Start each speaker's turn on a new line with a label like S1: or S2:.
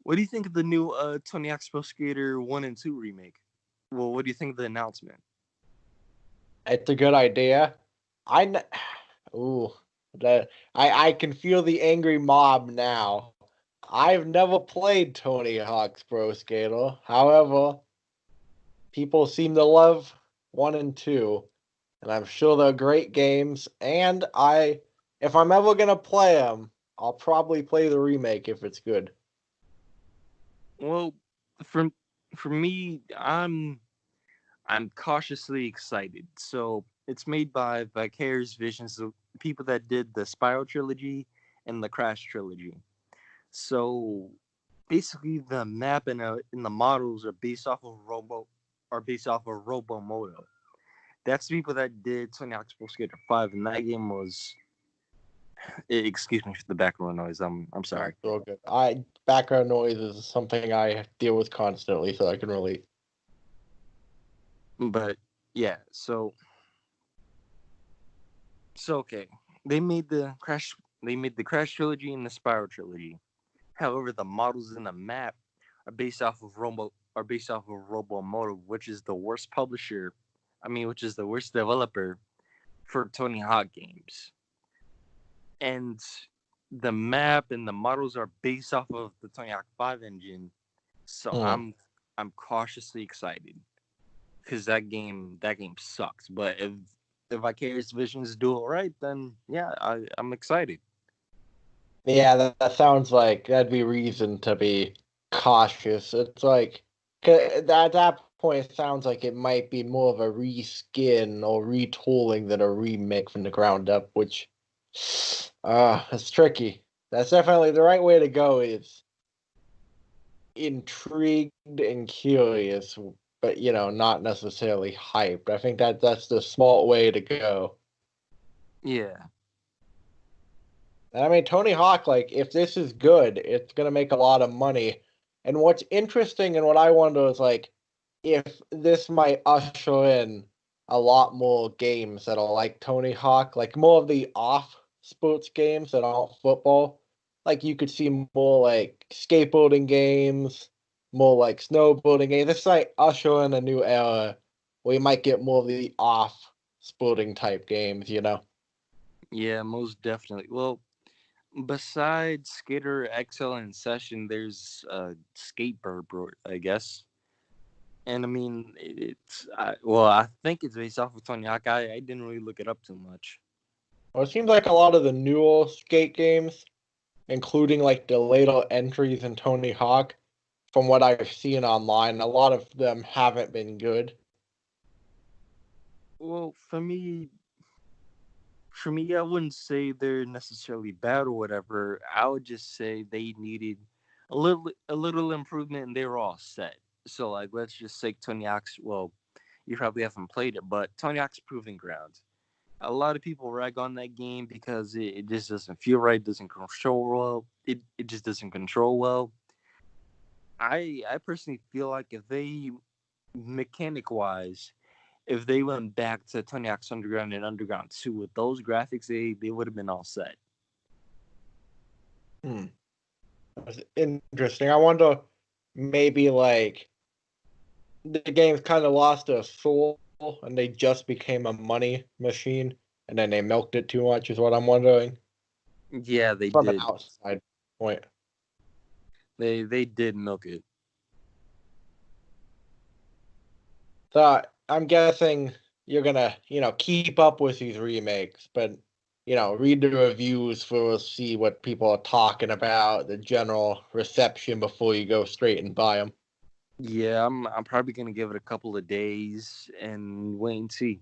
S1: What do you think of the new Tony Hawk's Pro Skater 1 and 2 remake? Well, what do you think of the announcement?
S2: It's a good idea. Ooh, I can feel the angry mob now. I've never played Tony Hawk's Pro Skater. However, people seem to love 1 and 2, and I'm sure they're great games. And if I'm ever gonna play them, I'll probably play the remake if it's good.
S1: Well, for for me, I'm cautiously excited. So it's made by Vicarious Visions, the people that did the Spiral trilogy and the Crash trilogy. So basically, the map and the models are based off of Robo Moto. That's the people that did Tony Hawk's Pro Skater 5, and that game was. Excuse me for the background noise. I'm sorry.
S2: It's real good. Background noise is something I deal with constantly, so I can relate.
S1: But yeah, so okay. They made the Crash trilogy and the Spiral trilogy. However, the models in the map are based off of Robomoto, which is the worst publisher. I mean, which is the worst developer for Tony Hawk games. And the map and the models are based off of the Tony Hawk 5 engine. So I'm cautiously excited because that game sucks. But if Vicarious Visions do it right, then yeah, I'm excited.
S2: Yeah, that sounds like that'd be reason to be cautious. It's like at that point, it sounds like it might be more of a reskin or retooling than a remake from the ground up, which it's tricky. That's definitely the right way to go. Is intrigued and curious, but not necessarily hyped. I think that's the smart way to go.
S1: Yeah,
S2: And I mean, Tony Hawk, like, if this is good, it's gonna make a lot of money. And what's interesting and what I wonder is like, if this might usher in a lot more games that are like Tony Hawk, like more of the off sports games that aren't football. Like you could see more like skateboarding games, more like snowboarding games. It's like usher in a new era where you might get more of the off sporting type games.
S1: yeah, most definitely. Well, besides Skater XL and Session, there's Skatebird, bro, I guess. And I mean, I think it's based off of Tony Hawk. I didn't really look it up too much.
S2: Well, it seems like a lot of the newer skate games, including like the later entries in Tony Hawk, from what I've seen online, a lot of them haven't been good.
S1: Well, for me, I wouldn't say they're necessarily bad or whatever. I would just say they needed a little improvement, and they were all set. So, like, let's just say Tony Hawk's. Well, you probably haven't played it, but Tony Hawk's Proving Ground. A lot of people rag on that game because it just doesn't feel right, doesn't control well. It just doesn't control well. I personally feel like if they mechanic wise, if they went back to Tony Hawk's Underground and Underground 2 with those graphics, they would have been all set.
S2: Hmm. That's interesting. I wonder maybe like the game's kind of lost their soul and they just became a money machine and then they milked it too much is what I'm wondering
S1: Yeah, they
S2: from an
S1: did.
S2: outside point.
S1: They did milk it.
S2: So I'm guessing you're gonna, keep up with these remakes, but read the reviews for see what people are talking about, the general reception before you go straight and buy them.
S1: Yeah, I'm probably gonna give it a couple of days and wait and see.